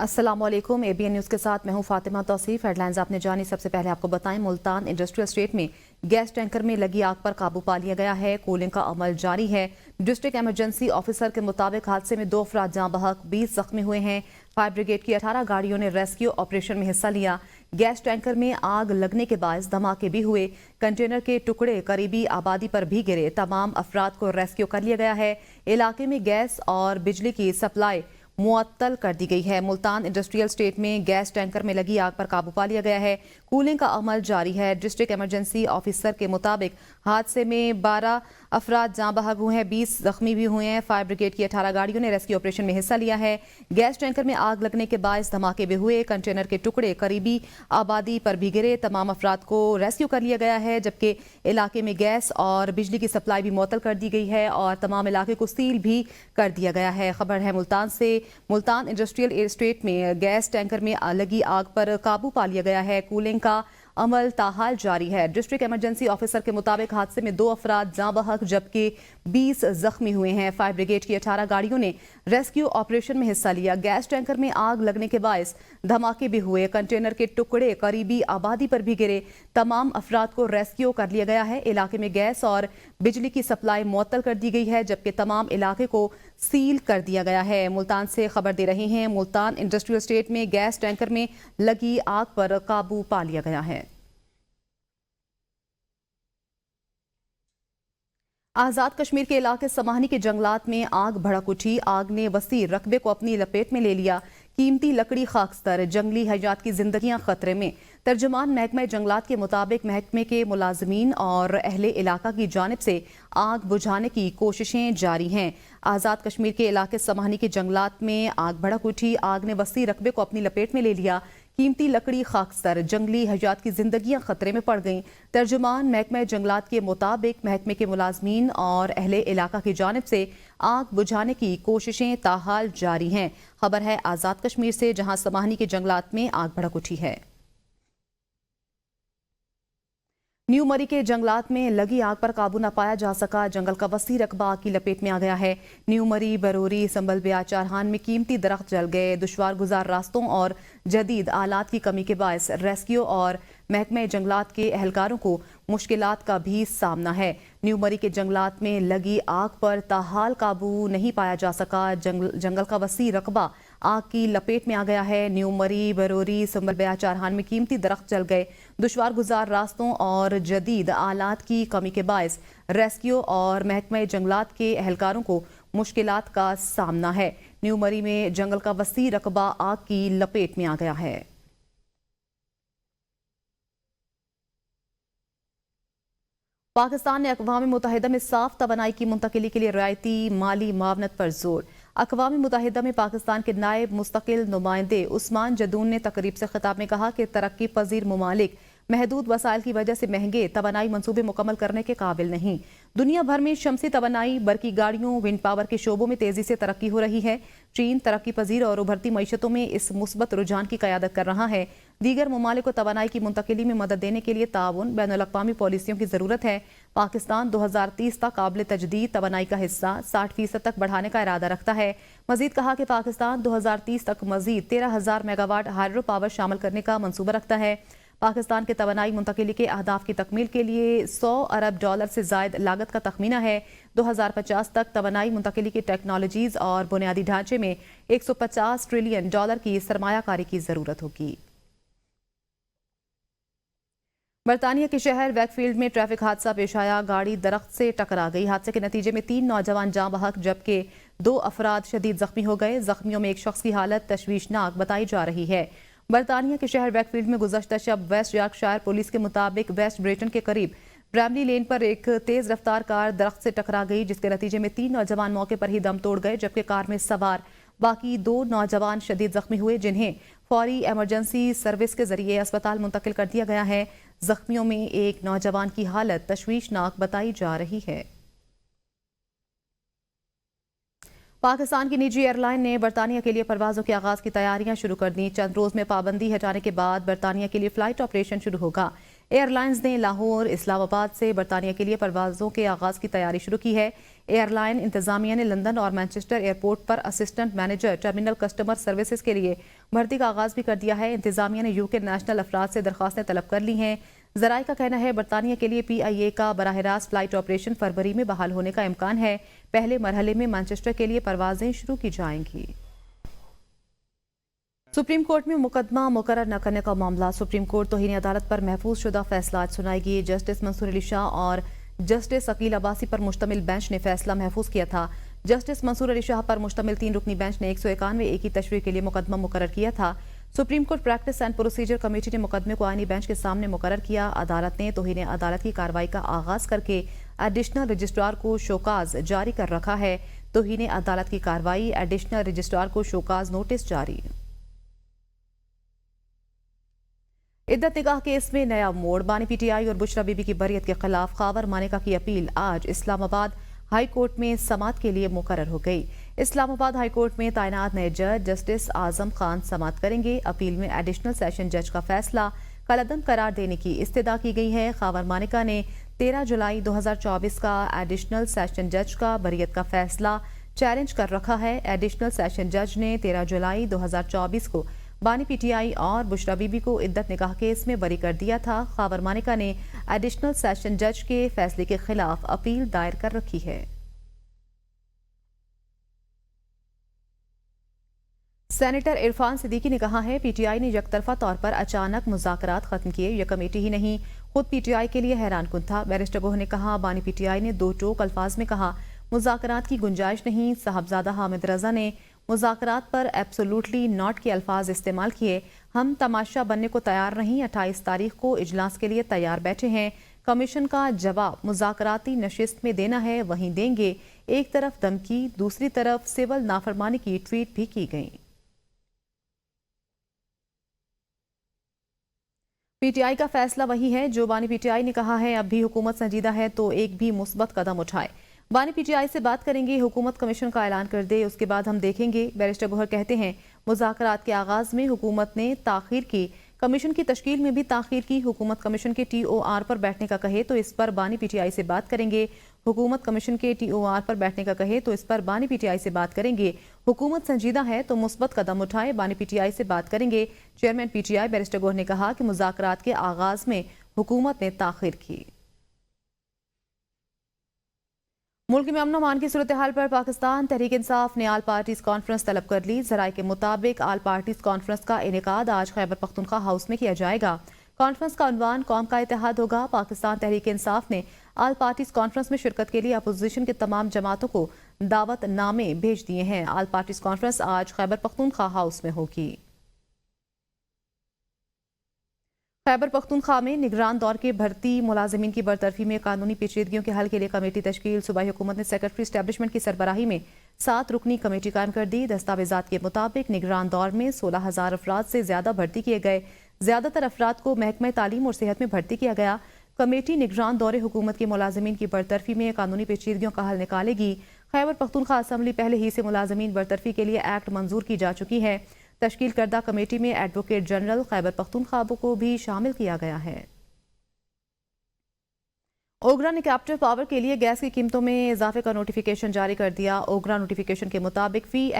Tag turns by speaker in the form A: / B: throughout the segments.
A: अस्सलाम वालेकुम। ABN news के साथ मैं हूं फातिमा तौसीफ। हेडलाइंस आपने जानी। सबसे पहले आपको बताएं, मुल्तान इंडस्ट्रियल स्टेट में गैस टैंकर में लगी आग पर काबू पा लिया गया है। कूलिंग का अमल जारी है। डिस्ट्रिक्ट इमरजेंसी ऑफिसर के मुताबिक हादसे में 2 अफराद जाँ बहक, 20 जख्मी हुए हैं। फायर ब्रिगेड की 18 गाड़ियों ने रेस्क्यू ऑपरेशन में हिस्सा लिया। गैस टैंकर में आग लगने के बायस धमाके भी हुए। कंटेनर के टुकड़े करीबी आबादी पर भी गिरे। तमाम अफराद को रेस्क्यू कर लिया गया है। इलाके में गैस और बिजली की सप्लाई मुअत्तल कर दी गई है। मुल्तान इंडस्ट्रियल स्टेट में गैस टैंकर में लगी आग पर काबू पा लिया गया है। कूलिंग का अमल जारी है। डिस्ट्रिक्ट इमरजेंसी ऑफिसर के मुताबिक हादसे में 12 अफराद जाँ बहक हुए हैं, 20 जख्मी भी हुए हैं। फायर ब्रिगेड की 18 गाड़ियों ने रेस्क्यू ऑपरेशन में हिस्सा लिया है। गैस टैंकर में आग लगने के बायस धमाके भी हुए। कंटेनर के टुकड़े करीबी आबादी पर भी गिरे। तमाम अफराद को रेस्क्यू कर लिया गया है, जबकि इलाके में गैस और बिजली की सप्लाई भी मुअत्तल कर दी गई है और तमाम इलाके को सील भी कर दिया गया है। खबर है मुल्तान से। मुल्तान इंडस्ट्रियल एस्टेट में गैस टैंकर में लगी आग पर काबू पा लिया गया है। कूलिंग का अमल ताहाल जारी है। डिस्ट्रिक्ट इमरजेंसी ऑफिसर के मुताबिक हादसे में 2 अफराद जाँ बहक जबकि 20 जख्मी हुए हैं। फायर ब्रिगेड की 18 गाड़ियों ने रेस्क्यू ऑपरेशन में हिस्सा लिया। गैस टैंकर में आग लगने के बायस धमाके भी हुए। कंटेनर के टुकड़े करीबी आबादी पर भी गिरे। तमाम अफराद को रेस्क्यू कर लिया गया है। इलाके में गैस और बिजली की सप्लाई मुअत्तल कर दी गई है, जबकि तमाम इलाके को सील कर दिया गया है। मुल्तान से खबर दे रहे हैं। मुल्तान इंडस्ट्रियल स्टेट में गैस टैंकर में लगी आग पर काबू पा लिया गया है। आज़ाद कश्मीर के इलाके समाहनी के जंगलात में आग भड़क उठी। आग ने वसी रकबे को अपनी लपेट में ले लिया। कीमती लकड़ी खाकस्तर, जंगली हयात की जिंदगियां खतरे में। तर्जुमान महकमा जंगलात के मुताबिक महकमे के मुलाजमीन और अहले इलाका की जानिब से आग बुझाने की कोशिशें जारी हैं। आज़ाद कश्मीर के इलाके समाहनी के जंगलात में आग भड़क उठी। आग ने वसी रकबे को अपनी लपेट में ले लिया। कीमती लकड़ी खाकस्तर, जंगली हयात की जिंदगियां खतरे में पड़ गईं। तर्जुमान महकमा जंगलात के मुताबिक महकमे के मुलाजमीन और अहले इलाका की जानिब से आग बुझाने की कोशिशें ताहाल जारी हैं। खबर है आज़ाद कश्मीर से, जहां समाहनी के जंगलात में आग भड़क उठी है। न्यू मरी के जंगलात में लगी आग पर काबू न पाया जा सका। जंगल का वसी रकबा आग की लपेट में आ गया है। न्यू मरी, बरोरी, संबल ब्या, चारहान में कीमती दरख्त जल गए। दुश्वार गुजार रास्तों और जदीद आलात की कमी के बायस रेस्क्यू और महकमे जंगलात के एहलकारों को मुश्किलात का भी सामना है। न्यू मरी के जंगलात में लगी आग पर ताहाल काबू नहीं पाया जा सका। जंगल का वसी रकबा आग की लपेट में आ गया है। न्यू मरी, बरोरी, संबल ब्या, चारहान में कीमती दरख्त जल गए। दुश्वार गुजार रास्तों और जदीद आलात की कमी के बायस रेस्क्यू और महकमे जंगलात के एहलकारों को मुश्किलात का सामना है। न्यू मरी में जंगल का वसी रकबा आग की लपेट में आ गया है। पाकिस्तान ने अक़वाम मुत्तहिदा में साफ तवानाई की मुंतकिली के लिए रियायती माली मावनत पर जोर। अक़वाम मुत्तहिदा में पाकिस्तान के नायब मुस्तकिल नुमाइंदे उस्मान जदून ने तकरीब से खिताब में कहा कि तरक्की पजीर ममालिक महदूद वसाइल की वजह से महंगे तवानाई मंसूबे मुकम्मल करने के काबिल नहीं। दुनिया भर में शमसी तवानाई, बरकी गाड़ियों, विंड पावर के शोबों में तेजी से तरक्की हो रही है। चीन तरक्की पजीर और उभरती मईशतों में इस मुस्बत रुझान की क़यादत कर रहा है। दीगर ममालिक को तवानाई की मुंतकिली में मदद देने के लिए ताउन, बैनुल-अक़वामी पॉलिसियों की ज़रूरत है। पाकिस्तान 2030 तक काबिल तजदीद तवानाई का हिस्सा 60% तक बढ़ाने का इरादा रखता है। मजीद कहा कि पाकिस्तान 2030 तक मजीद 13,000 मेगावाट हाइड्रो पावर शामिल करने का मंसूबा रखता है। पाकिस्तान के तवानाई मुंतकिली के अहदाफ की तकमील के लिए $100 अरब से जायद लागत का तखमीना है। 2050 तक तवानाई मुंतकिली की टेक्नोलॉजीज और बुनियादी ढांचे में $150 ट्रिलियन की सरमायाकारी की जरूरत होगी। बरतानिया के शहर वैकफील्ड में ट्रैफिक हादसा पेश आया। गाड़ी दरख्त से टकरा गई। हादसे के नतीजे में 3 नौजवान जाँ बहक जबकि 2 अफराद शदीद जख्मी हो गए। जख्मियों में एक शख्स की हालत तशवीशनाक बताई जा रही है। बरतानिया के शहर वैकफील्ड में गुज़श्ता शब वेस्ट यॉर्कशायर पुलिस के मुताबिक वेस्ट ब्रेटन के करीब ब्रैमली लेन पर एक तेज रफ्तार कार दरख्त से टकरा गई, जिसके नतीजे में 3 नौजवान मौके पर ही दम तोड़ गए, जबकि कार में सवार बाकी 2 नौजवान शदीद जख्मी हुए, जिन्हें फौरी इमरजेंसी सर्विस के जरिए अस्पताल मुंतकिल कर दिया गया है। जख्मियों में एक नौजवान की हालत तशवीशनाक बताई जा रही है। पाकिस्तान की निजी एयरलाइन ने बरतानिया के लिए परवाजों के आगाज की तैयारियां शुरू कर दी। चंद रोज में पाबंदी हटाने के बाद बरतानिया के लिए फ्लाइट ऑपरेशन शुरू होगा। ایئر لائنز نے لاہور اسلام آباد سے برطانیہ کے لیے پروازوں کے آغاز کی تیاری شروع کی ہے۔ ایئر لائن انتظامیہ نے لندن اور مانچسٹر ایئرپورٹ پر assistant manager terminal customer services کے لیے بھرتی کا آغاز بھی کر دیا ہے۔ انتظامیہ نے UK نیشنل افراد سے درخواستیں طلب کر لی ہیں۔ ذرائع کا کہنا ہے برطانیہ کے لیے PIA کا براہ راست فلائٹ آپریشن فروری میں بحال ہونے کا امکان ہے۔ پہلے مرحلے میں مانچسٹر کے لیے پروازیں شروع کی جائیں گی۔ سپریم کورٹ میں مقدمہ مقرر نہ کرنے کا معاملہ۔ سپریم کورٹ توہین عدالت پر محفوظ شدہ فیصلہ آج سنائے گی۔ جسٹس منصور علی شاہ اور جسٹس عقیل عباسی پر مشتمل بینچ نے فیصلہ محفوظ کیا تھا۔ جسٹس منصور علی شاہ پر مشتمل 3 رکنی بینچ نے 191 کی تشریح کے لیے مقدمہ مقرر کیا تھا۔ Supreme court practice and procedure committee نے مقدمے کو آئینی بینچ کے سامنے مقرر کیا۔ عدالت نے توہین عدالت کی کارروائی کا آغاز کر کے ایڈیشنل رجسٹرار کو شوکاز جاری کر رکھا ہے۔ توہین عدالت کی کارروائی، ایڈیشنل رجسٹرار کو شوکاز نوٹس جاری۔ عدت نکاح کیس میں نیا موڑ، بانی PTI اور بشرا بی بی کی بریت کے خلاف خاور مانیکا کی اپیل آج اسلام آباد ہائی کورٹ میں سماعت کے لیے مقرر ہو گئی۔ اسلام آباد ہائی کورٹ میں تعینات نئے جج جسٹس اعظم خان سماعت کریں گے۔ اپیل میں ایڈیشنل سیشن جج کا فیصلہ کالعدم قرار دینے کی استدعا کی گئی ہے۔ خاور مانیکا نے 13 جولائی 2024 کا ایڈیشنل سیشن جج کا بریت کا فیصلہ چیلنج کر رکھا ہے۔ ایڈیشنل سیشن جج نے 13 جولائی 2024 کو بانی PTI اور بشرا بی بی کو عدت نکاح کیس میں بری کر دیا تھا۔ خاور مانیکا نے ایڈیشنل سیشن جج کے فیصلے کے خلاف اپیل دائر کر رکھی ہے۔ سینیٹر عرفان صدیقی نے کہا ہے PTI نے یک طرفہ طور پر اچانک مذاکرات ختم کیے۔ یہ کمیٹی ہی نہیں، خود PTI کے لیے حیران کن تھا۔ بیرسٹر گوہر نے کہا بانی PTI نے 2 ٹوک الفاظ میں کہا مذاکرات کی گنجائش نہیں۔ صاحبزادہ حامد رضا نے مذاکرات پر ایبسولوٹلی ناٹ کے الفاظ استعمال کیے۔ ہم تماشا بننے کو تیار نہیں، 28 تاریخ کو اجلاس کے لیے تیار بیٹھے ہیں۔ کمیشن کا جواب مذاکراتی نشست میں دینا ہے، وہیں دیں گے۔ ایک طرف دھمکی، دوسری طرف سول نافرمانی کی ٹویٹ بھی کی گئی۔ PTI کا فیصلہ وہی ہے جو بانی PTI نے کہا ہے۔ اب بھی حکومت سنجیدہ ہے تو ایک بھی مثبت قدم اٹھائے۔ بانی PTI سے بات کریں گے، حکومت کمیشن کا اعلان کر دے، اس کے بعد ہم دیکھیں گے۔ بیرسٹر گوہر کہتے ہیں مذاکرات کے آغاز میں حکومت نے تاخیر کی، کمیشن کی تشکیل میں بھی تاخیر کی۔ حکومت کمیشن کے TOR پر بیٹھنے کا کہے تو اس پر بانی PTI سے بات کریں گے۔ حکومت کمیشن کے TOR پر بیٹھنے کا کہے تو اس پر بانی PTI سے بات کریں گے۔ حکومت سنجیدہ ہے تو مثبت قدم اٹھائے، بانی PTI سے بات کریں گے۔ چیئرمین PTI بیرسٹر گوہر نے کہا کہ مذاکرات کے آغاز میں حکومت نے تاخیر کی۔ ملک میں امن و امان کی صورتحال پر پاکستان تحریک انصاف نے آل پارٹیز کانفرنس طلب کر لی۔ ذرائع کے مطابق آل پارٹیز کانفرنس کا انعقاد آج خیبر پختونخوا ہاؤس میں کیا جائے گا۔ کانفرنس کا عنوان قوم کا اتحاد ہوگا۔ پاکستان تحریک انصاف نے آل پارٹیز کانفرنس میں شرکت کے لیے اپوزیشن کے تمام جماعتوں کو دعوت نامے بھیج دیے ہیں۔ آل پارٹیز کانفرنس آج خیبر پختونخوا ہاؤس میں ہوگی۔ خیبر پختونخوا میں نگران دور کے بھرتی ملازمین کی برطرفی میں قانونی پیچیدگیوں کے حل کے لیے کمیٹی تشکیل۔ صوبائی حکومت نے سیکرٹری اسٹیبلشمنٹ کی سربراہی میں 7 رکنی کمیٹی قائم کر دی۔ دستاویزات کے مطابق نگران دور میں 16,000 افراد سے زیادہ بھرتی کیے گئے۔ زیادہ تر افراد کو محکمہ تعلیم اور صحت میں بھرتی کیا گیا۔ کمیٹی نگران دور حکومت کے ملازمین کی برطرفی میں قانونی پیچیدگیوں کا حل نکالے گی۔ خیبر پختونخوا اسمبلی پہلے ہی سے ملازمین برطرفی کے لیے ایکٹ منظور کی جا چکی ہے۔ تشکیل کردہ کمیٹی میں ایڈوکیٹ جنرل خیبر پختونخوا کو بھی شامل کیا گیا ہے۔ اوگرا نے کیپٹیو پاور کے لیے گیس کی قیمتوں میں اضافے کا نوٹیفیکیشن جاری کر دیا۔ اوگرا نوٹیفیکیشن کے مطابق فی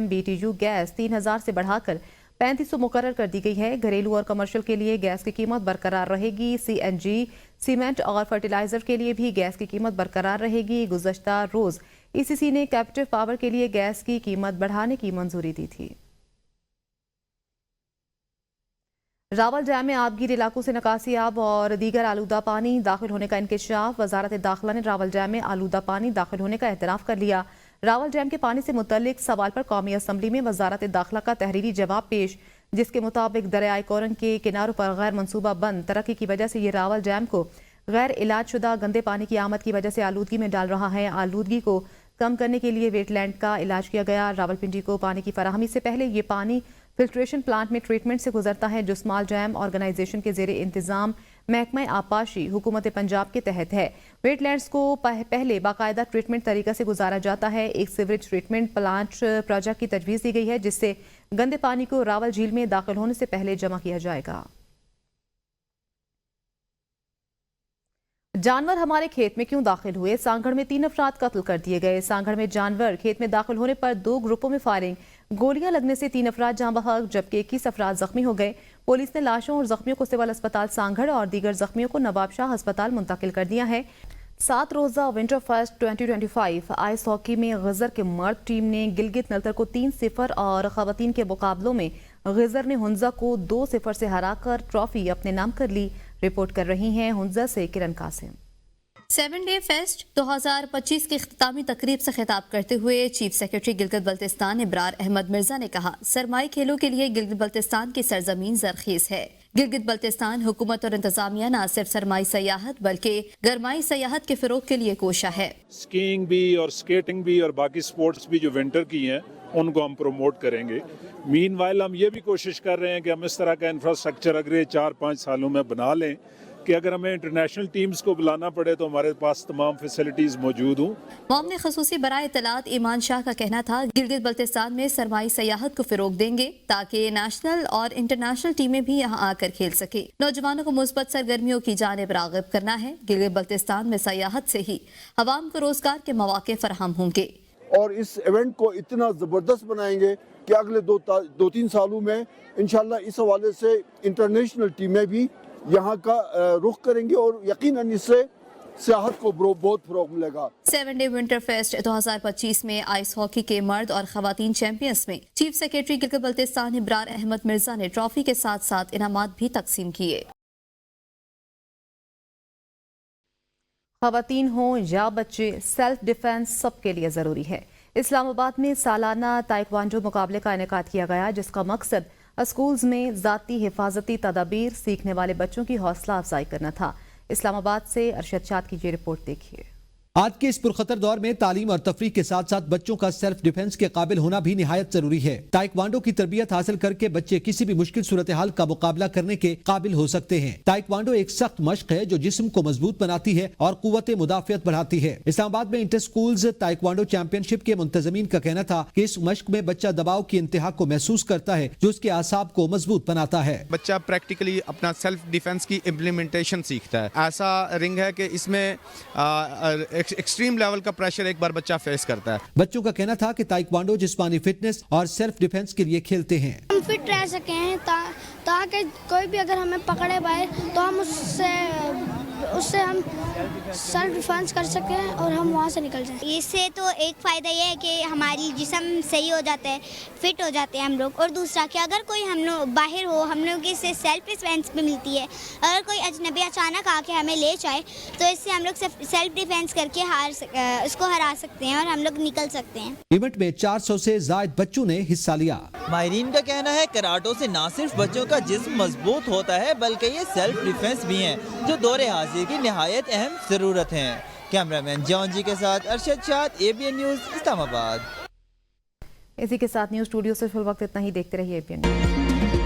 A: BTU گیس 3,000 سے بڑھا کر 3,500 مقرر کر دی گئی ہے۔ گھریلو اور کمرشل کے لیے گیس کی قیمت برقرار رہے گی۔ CNG، سیمنٹ اور فرٹیلائزر کے لیے بھی گیس کی قیمت برقرار رہے گی۔ گزشتہ روز ECC نے کیپٹیو پاور کے لیے گیس کی قیمت بڑھانے کی منظوری دی تھی۔ راول ڈیم میں آبگیر علاقوں سے نکاسی آب اور دیگر آلودہ پانی داخل ہونے کا انکشاف۔ وزارت داخلہ نے راول ڈیم میں آلودہ پانی داخل ہونے کا اعتراف کر لیا۔ راول ڈیم کے پانی سے متعلق سوال پر قومی اسمبلی میں وزارت داخلہ کا تحریری جواب پیش، جس کے مطابق دریائے کورن کے کناروں پر غیر منصوبہ بند ترقی کی وجہ سے یہ راول ڈیم کو غیر علاج شدہ گندے پانی کی آمد کی وجہ سے آلودگی میں ڈال رہا ہے۔ آلودگی کو کم کرنے کے لیے ویٹ لینڈ کا علاج کیا گیا۔ راولپنڈی کو پانی کی فراہمی سے پہلے یہ پانی فلٹریشن پلانٹ میں ٹریٹمنٹ سے گزرتا ہے، جو اسمال ڈیم آرگنائزیشن کے زیر انتظام محکمہ آبپاشی حکومت پنجاب کے تحت ہے۔ ویٹ لینڈز کو پہلے باقاعدہ ٹریٹمنٹ طریقہ سے گزارا جاتا ہے۔ ایک سیوریج ٹریٹمنٹ پلانٹ پروجیکٹ کی تجویز دی گئی ہے، جس سے گندے پانی کو راول جھیل میں داخل ہونے سے پہلے جمع کیا جائے گا۔ जानवर हमारे खेत में क्यों दाखिल हुए? सांगड़ में 3 अफराद कत्ल कर दिए गए। सांगड़ में जानवर खेत में दाखिल होने पर 2 ग्रुपों में फायरिंग, गोलियां लगने से 3 अफराद जाँ बहक जबकि 21 अफराद जख्मी हो गए। पुलिस ने लाशों और जख्मियों को सिविल अस्पताल सांगड़ और दीगर जख्मियों को नवाब शाह अस्पताल मुंतकिल कर दिया है। 7 रोजा विंटर फेस्ट 2025 आइस हॉकी में गजर के मर्द टीम ने गिलगित नल्तर को 3-0 और खवातीन के मुकाबलों में गजर ने हुंजा को 2-0 से हराकर ट्रॉफी अपने नाम कर ली। रिपोर्ट कर रही हैं हुंजा से किरण कासिम।
B: 7 डे फेस्ट 2025 की इख्तितामी तकरीब से खिताब करते हुए चीफ सेक्रेटरी गिलगित बल्तिस्तान इब्रार अहमद मिर्जा ने कहा, सरमाई खेलों के लिए गिलगित बल्तिस्तान की सरजमीन जरखीज है। गिलगित बल्तिस्तान हुकूमत और इंतजामिया न सिर्फ सरमाई सयाहत बल्कि गरमाई सयाहत के फरोग के लिए कोशा है।
C: स्कीइंग भी और स्केटिंग भी और बाकी स्पोर्ट्स भी जो विंटर की हैं उनको हम प्रमोट करेंगे। मीनवाइल हम ये भी कोशिश कर रहे हैं कि हम इस तरह का इंफ्रास्ट्रक्चर अगले 4-5 सालों में बना लें कि अगर हमें इंटरनेशनल टीम्स को बुलाना पड़े तो हमारे पास तमाम फैसिलिटीज मौजूद हों।
B: मामले खसूसी बराए इत्तलात ईमान शाह का कहना था, गिलगित बल्तिस्तान में सरमाई सयाहत को फिरोग देंगे ताकि नेशनल और इंटरनेशनल टीमें भी यहाँ आकर खेल सके। नौजवानों को मुस्बत सरगर्मियों की जानिब राग़िब करना है। गिलगित बल्तिस्तान में सयाहत से ही अवाम को रोजगार के मौके फराहम होंगे
D: और इस इवेंट को इतना ज़बरदस्त बनाएंगे कि अगले 2-3 सालों में इंशाल्लाह इस हवाले से इंटरनेशनल टीमें भी यहाँ का रुख करेंगे और यकीनन इससे सियाहत को बहुत फ़रोग़ मिलेगा।
B: 7 डे विंटर फेस्ट 2025 में आइस हॉकी के मर्द और खवातीन चैंपियंस में चीफ सेक्रेटरी गिलगित बल्तिस्तान इब्रार अहमद मिर्जा ने ट्रॉफी के साथ साथ इनामात भी तकसीम किए।
A: खवातीन हों या बच्चे, सेल्फ डिफेंस सबके लिए ज़रूरी है। इस्लामाबाद में सालाना ताइक्वांडो मुकाबले का इनेकाद किया गया जिसका मकसद स्कूल्स में ज़ाती हिफाजती तदाबीर सीखने वाले बच्चों की हौसला अफजाई करना था। इस्लामाबाद से अरशद शाद की ये रिपोर्ट देखिए।
E: आज के इस पुरखतर दौर में तालीम और तफरीह के साथ साथ बच्चों का सेल्फ डिफेंस के काबिल होना भी निहायत जरूरी है। ताइक्वांडो की तरबियत हासिल करके बच्चे किसी भी मुश्किल सूरत हाल का मुकाबला करने के काबिल हो सकते हैं। ताइक्वांडो एक सख्त मश्क है जो जिस्म को मजबूत बनाती है और कुव्वत मुदाफियत बढ़ाती है। इस्लामाबाद में इंटर स्कूल्स ताइक्वांडो चैंपियनशिप के मुंतजमीन का कहना था कि इस मश्क में बच्चा दबाव की इंतहा को महसूस करता है जो उसके आसाब को मजबूत बनाता है।
F: बच्चा प्रैक्टिकली अपना सेल्फ डिफेंस की इम्प्लीमेंटेशन सीखता है। ऐसा रिंग है कि इसमें एक्सट्रीम लेवल का प्रेशर एक बार बच्चा फेस करता है।
E: बच्चों का कहना था कि ताइक्वांडो जिस्मानी फिटनेस और सेल्फ डिफेंस के लिए खेलते हैं।
G: हम फिट रह सके हैं ताकि कोई भी अगर हमें पकड़े पाए तो हम उससे हम सेल्फ डिफेंस कर सकें और हम वहाँ से निकल जाएं।
H: इससे तो एक फ़ायदा ये है कि हमारी जिस्म सही हो जाता है, फिट हो जाते हैं हम लोग। और दूसरा कि अगर कोई हम लोग बाहर हो, हम लोग इससे सेल्फ डिफेंस भी मिलती है। अगर कोई अजनबी अचानक आके हमें ले जाए तो इससे हम लोग सेल्फ डिफेंस करके उसको हरा सकते हैं और हम लोग निकल सकते हैं।
E: इवेंट में 400 से ज़ायद बच्चों ने हिस्सा लिया।
I: माहिरीन का कहना है कराटो से न सिर्फ बच्चों का जिस्म मजबूत होता है बल्कि ये सेल्फ डिफेंस भी है जो दौरे हाजिर की निहायत अहम जरूरत है। कैमरामैन जॉन जी के साथ अरशद शाद, ABN न्यूज़, इस्लामाबाद।
A: इसी के साथ न्यूज़ स्टूडियो से फिल वक्त इतना ही। देखते रहिए ABN न्यूज़।